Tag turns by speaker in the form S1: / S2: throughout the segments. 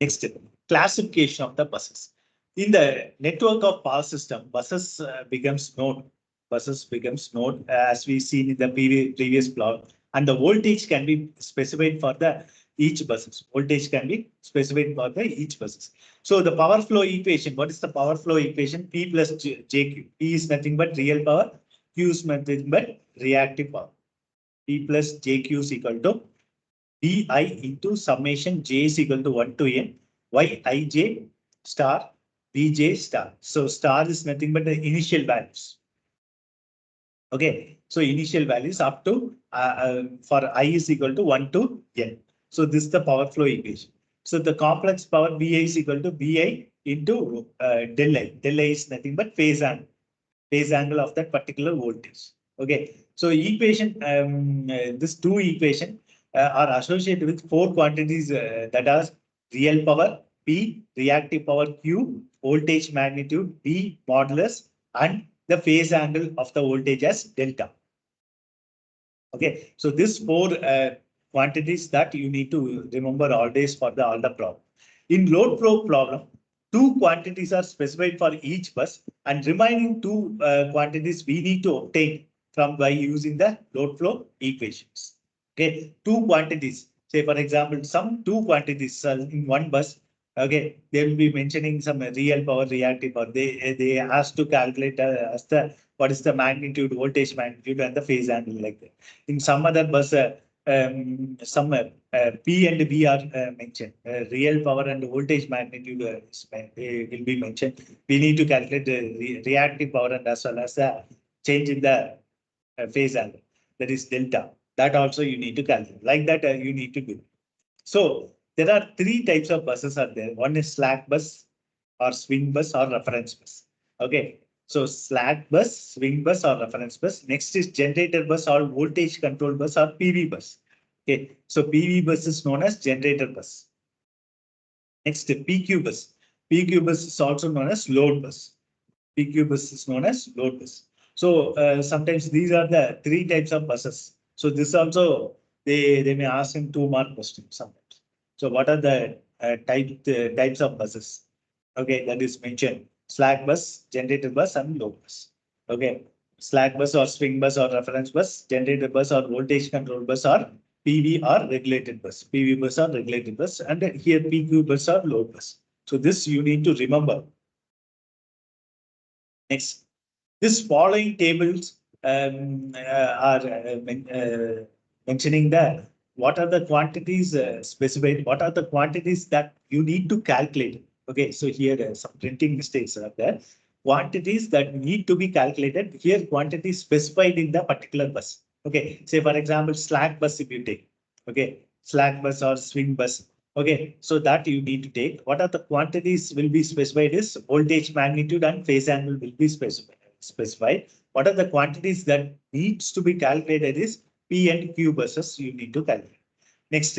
S1: Next, classification of the buses. In the network of power system, buses becomes node. Buses becomes node as we seen in the previous plot, and the voltage can be specified for the each buses. Voltage can be specified for the each buses. So the power flow equation. What is the power flow equation? P plus JQ. P is nothing but real power. Q is nothing but reactive power. P plus JQ is equal to Bi into summation j is equal to 1 to n Yij star Bj star. So star is nothing but the initial values. Okay, so initial values up to for I is equal to 1 to n. So this is the power flow equation. So the complex power Vi is equal to Bi into del I. Del I is nothing but phase angle of that particular voltage. Okay, so equation this two equation are associated with four quantities that are real power P, reactive power Q, voltage magnitude B modulus, and the phase angle of the voltage as delta. Okay, so these four quantities that you need to remember always for all the problem. In load flow problem, two quantities are specified for each bus, and remaining two quantities we need to obtain from by using the load flow equations. Okay, two quantities. Say for example, some two quantities in one bus. Okay, they will be mentioning some real power, reactive power. They ask to calculate as the what is the magnitude, voltage magnitude, and the phase angle like that. In some other bus, some P and V are mentioned. Real power and voltage magnitude will be mentioned. We need to calculate the reactive power and as well as the change in the phase angle. That is delta. That also you need to calculate. Like that, you need to do. So there are three types of buses are there. One is slack bus or swing bus or reference bus. Okay. So slack bus, swing bus or reference bus. Next is generator bus or voltage control bus or PV bus. Okay. So PV bus is known as generator bus. Next PQ bus. PQ bus is also known as load bus. PQ bus is known as load bus. So sometimes these are the three types of buses. So this also they may ask in 2 mark questions sometimes. So what are the types of buses? Okay, that is mentioned: slack bus, generator bus, and load bus. Okay, slack bus or swing bus or reference bus, generator bus or voltage control bus, or PV or regulated bus. PV bus or regulated bus, and here PQ bus or load bus. So this you need to remember. Next, this following tables are mentioning that what are the quantities specified, what are the quantities that you need to calculate. Okay, so here some printing mistakes are there. Quantities that need to be calculated. Here, quantities specified in the particular bus. Okay, say for example, slack bus if you take. Okay, slack bus or swing bus. Okay, so that you need to take. What are the quantities will be specified is voltage magnitude and phase angle will be specified. What are the quantities that needs to be calculated is P and Q buses you need to calculate. Next,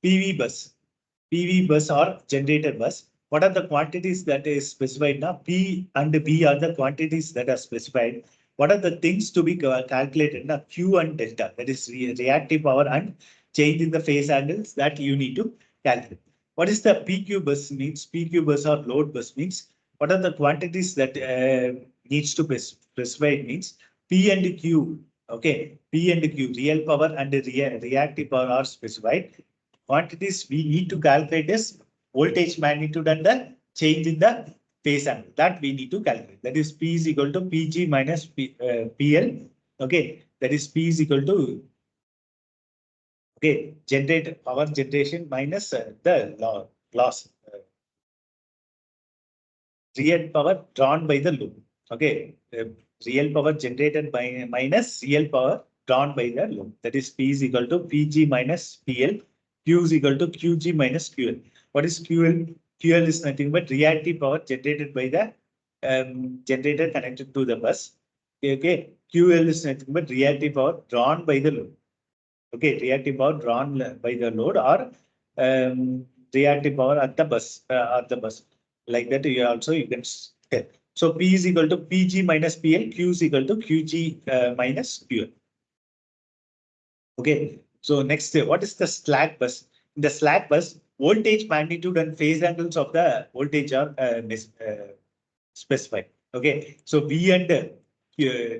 S1: PV bus. PV bus or generator bus. What are the quantities that is specified now? P and V are the quantities that are specified. What are the things to be calculated now? Q and delta, that is reactive power and change in the phase angles that you need to calculate. What is the PQ bus means? PQ bus or load bus means what are the quantities that needs to be specified means P and Q. Okay, P and Q, real power and reactive power are specified. Quantities we need to calculate is voltage magnitude and the change in the phase angle that we need to calculate. That is P is equal to PG minus PL. Okay, that is P is equal to generate power generation minus the loss. Real power drawn by the load. Okay, real power generated by minus real power drawn by the load. That is P is equal to PG minus PL. Q is equal to QG minus QL. What is QL? QL is nothing but reactive power generated by the generator connected to the bus. Okay, QL is nothing but reactive power drawn by the load. Okay, reactive power drawn by the load or reactive power at the bus. Like that, you can. Okay. So P is equal to PG minus PL, Q is equal to QG minus QL. Okay. So next, what is the slack bus? In the slack bus, voltage magnitude and phase angles of the voltage are specified. Okay, so V and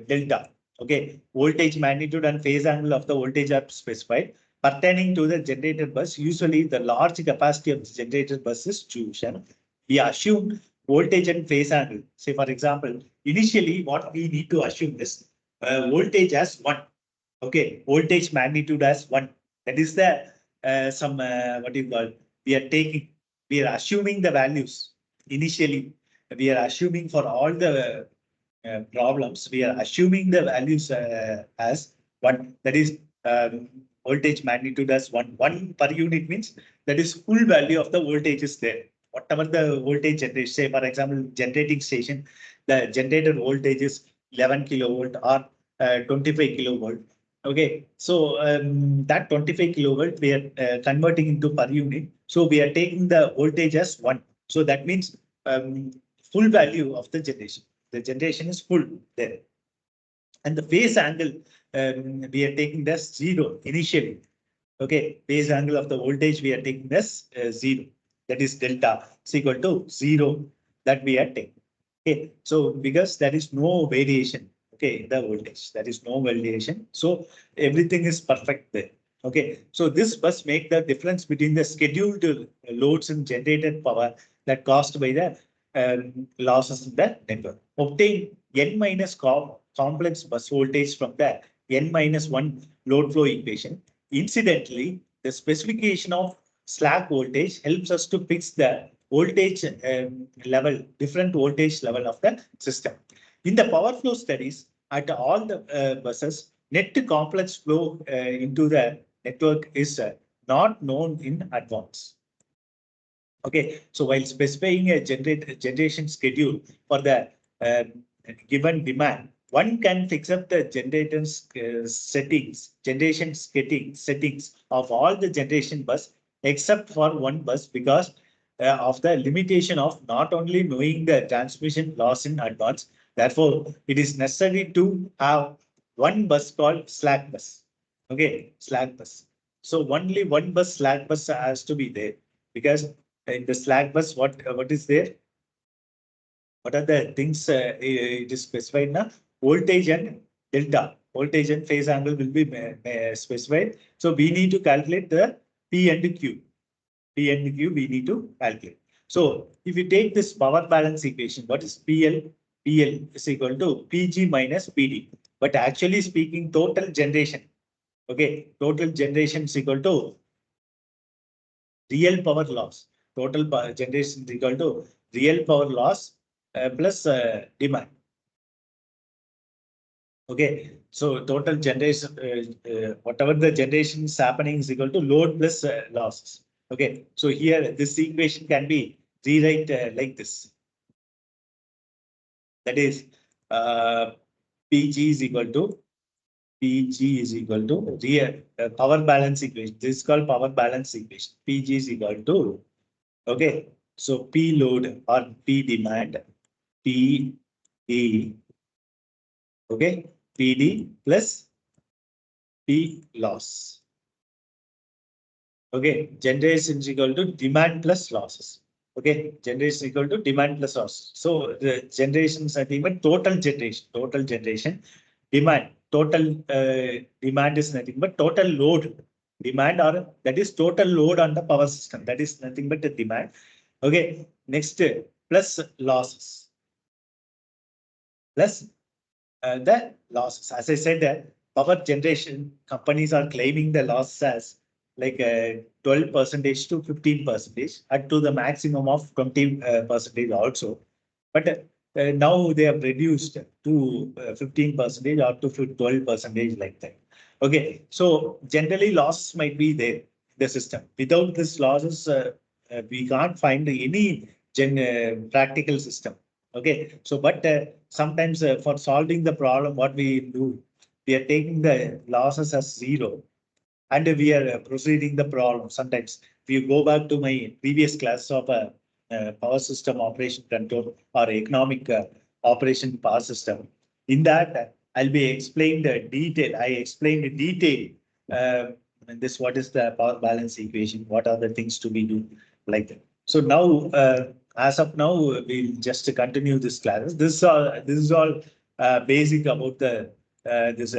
S1: delta. Okay, voltage magnitude and phase angle of the voltage are specified. Pertaining to the generator bus, usually the large capacity of the generator bus is chosen. We assume voltage and phase angle. Say, for example, initially what we need to assume is voltage as 1. Okay, voltage magnitude as 1. That is the what do you call? We are assuming the values initially. We are assuming for all the problems, we are assuming the values as 1. That is voltage magnitude as 1. 1 per unit means that is full value of the voltage is there. Whatever the voltage generation, say for example, generating station, the generator voltage is 11 kilovolt or 25 kilovolt. Okay, so that 25 kilovolt we are converting into per unit. So we are taking the voltage as 1. So that means full value of the generation. The generation is full there. And the phase angle, we are taking as 0 initially. Okay, phase angle of the voltage we are taking as 0. That is delta is equal to 0 that we are taking. Okay, so because there is no variation, okay, in the voltage, there is no variation. So everything is perfect there. Okay, so this must make the difference between the scheduled loads and generated power that caused by the losses in the network. Obtain n minus complex bus voltage from the n minus 1 load flow equation. Incidentally, the specification of slack voltage helps us to fix the voltage level, different voltage level of the system. In the power flow studies, at all the buses, net complex flow into the network is not known in advance. Okay, so while specifying a generation schedule for the given demand, one can fix up the generator's generation settings of all the generation bus except for one bus because of the limitation of not only knowing the transmission loss in advance. Therefore, it is necessary to have one bus called slack bus. Okay, slack bus. So only one bus slack bus has to be there because in the slack bus, what is there? What are the things it is specified now? Voltage and delta. Voltage and phase angle will be specified. So we need to calculate the P and Q. P and Q we need to calculate. So if you take this power balance equation, what is PL? PL is equal to PG minus PD. But actually speaking, total generation. Okay, total generation is equal to real power loss. Total power generation is equal to real power loss plus demand. Okay, so total generation, whatever the generation is happening is equal to load plus losses. Okay, so here this equation can be rewrite like this. That is PG is equal to real power balance equation. This is called power balance equation. PG is equal to, okay, so P load or P demand, P E, okay, PD plus P loss. Okay, generation is equal to demand plus losses. Okay, generation equal to demand plus loss. So the generation is nothing but total generation, demand, total demand is nothing but total load demand, or that is total load on the power system. That is nothing but the demand. Okay, next plus losses. Plus the losses. As I said, that power generation companies are claiming the loss as like 12% to 15%, and to the maximum of 20% also. But now they have reduced to 15% or to 12% like that. Okay, so generally losses might be there in the system. Without this losses, we can't find any practical system. Okay, so but sometimes for solving the problem, what we do, we are taking the losses as 0 and we are proceeding the problem. Sometimes if you go back to my previous class of power system operation control or economic operation power system, in that I'll be explained the detail. I explained the detail And this, what is the power balance equation? What are the things to be do like that? So now, as of now, we'll just continue this class. This is all basic about the this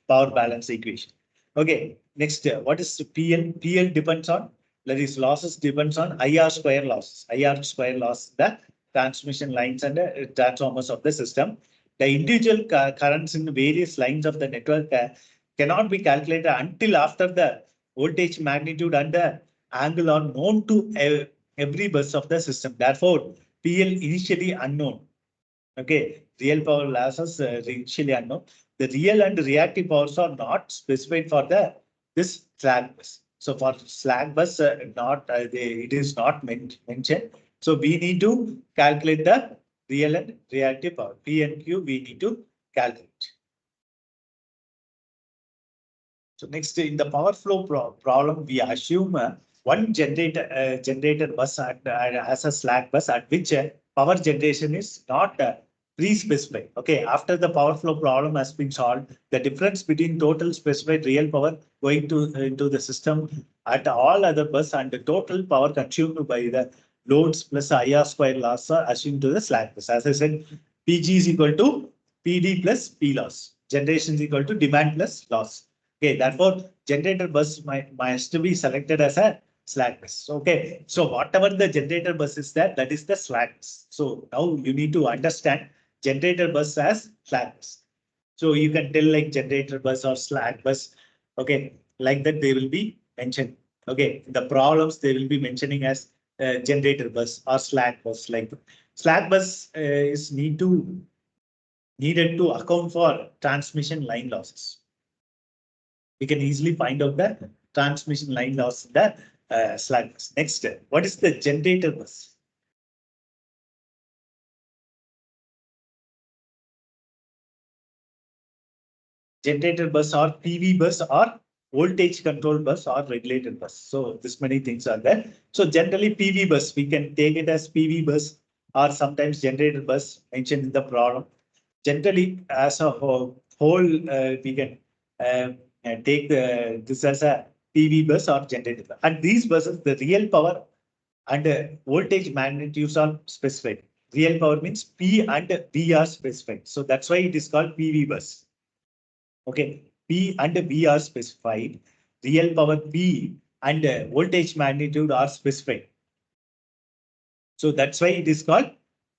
S1: power balance equation. Okay, next, what is PL? PL depends on, that is losses depends on IR square losses. IR square loss, the transmission lines and transformers of the system. The individual currents in various lines of the network cannot be calculated until after the voltage magnitude and the angle are known to every bus of the system. Therefore, PL initially unknown. Okay, real power losses initially unknown. The real and reactive powers are not specified for the this slack bus. So for slack bus, it is not mentioned. So we need to calculate the real and reactive power. P and Q we need to calculate. So next, in the power flow problem, we assume one generator bus as a slack bus at which power generation is not pre-specified. Okay, after the power flow problem has been solved, the difference between total specified real power going to into the system at all other bus and the total power consumed by the loads plus IR square loss are assumed to the slack bus. As I said, PG is equal to PD plus P loss. Generation is equal to demand plus loss. Okay, therefore, generator bus must be selected as a slack bus. Okay, so whatever the generator bus is that is the slack bus. So now you need to understand generator bus as slack bus. So you can tell like generator bus or slack bus. Okay, like that they will be mentioned. Okay, the problems they will be mentioning as generator bus or slack bus. Like slack bus is needed to account for transmission line losses. We can easily find out the transmission line loss in the slack bus. Next, what is the generator bus? Generator bus or PV bus or voltage control bus or regulated bus. So this many things are there. So generally PV bus, we can take it as PV bus or sometimes generator bus mentioned in the problem. Generally, as a whole, we can take this as a PV bus or generator bus. And these buses, the real power and voltage magnitudes are specified. Real power means P and V are specified. So that's why it is called PV bus. Okay, P and V are specified. Real power P and voltage magnitude are specified. So that's why it is called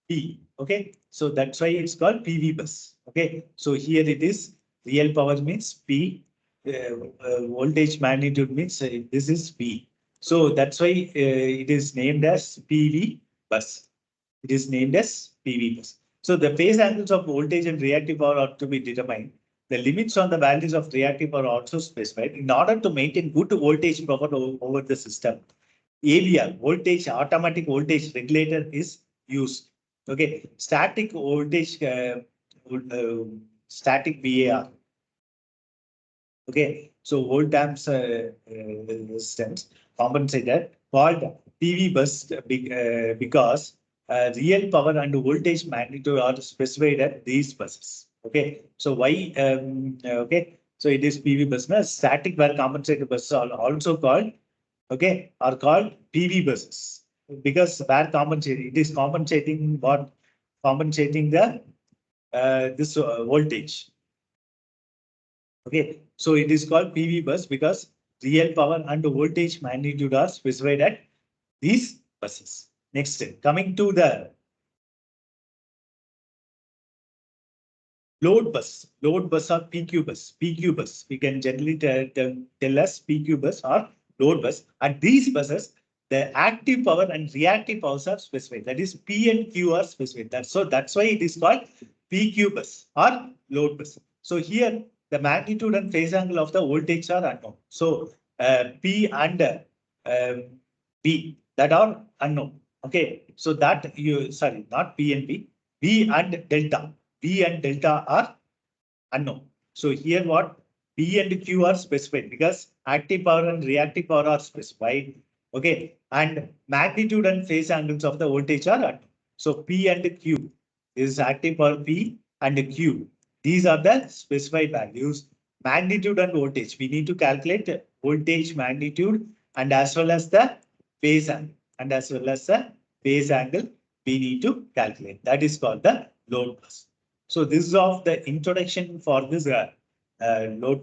S1: P. Okay, so that's why it's called PV bus. Okay, so here it is real power means P, voltage magnitude means this is P. So that's why it is named as PV bus. It is named as PV bus. So the phase angles of voltage and reactive power are to be determined. The limits on the values of reactive are also specified in order to maintain good voltage power over the system. AVR, voltage, automatic voltage regulator is used. Okay, static voltage, static VAR. Okay, so volt amps resistance compensator called PV bus because real power and voltage magnitude are specified at these buses. Okay, so why? Okay, so it is PV bus. Now, static wire compensator buses are also called, okay, are called PV buses because where compensating, it is compensating what? Compensating the this voltage. Okay, so it is called PV bus because real power and voltage magnitude are specified at these buses. Next, coming to the load bus or PQ bus. PQ bus, we can generally tell as PQ bus or load bus. And these buses, the active power and reactive powers are specified. That is P and Q are specified. That's why it is called PQ bus or load bus. So here the magnitude and phase angle of the voltage are unknown. So P and V that are unknown. Okay, so that you sorry, not P and V, V and delta. V and delta are unknown. So here what P and Q are specified because active power and reactive power are specified. Okay, and magnitude and phase angles of the voltage are unknown. So P and Q is active power P and Q. These are the specified values. Magnitude and voltage. We need to calculate voltage magnitude and as well as the phase angle. And as well as the phase angle we need to calculate. That is called the load bus. So this is of the introduction for this load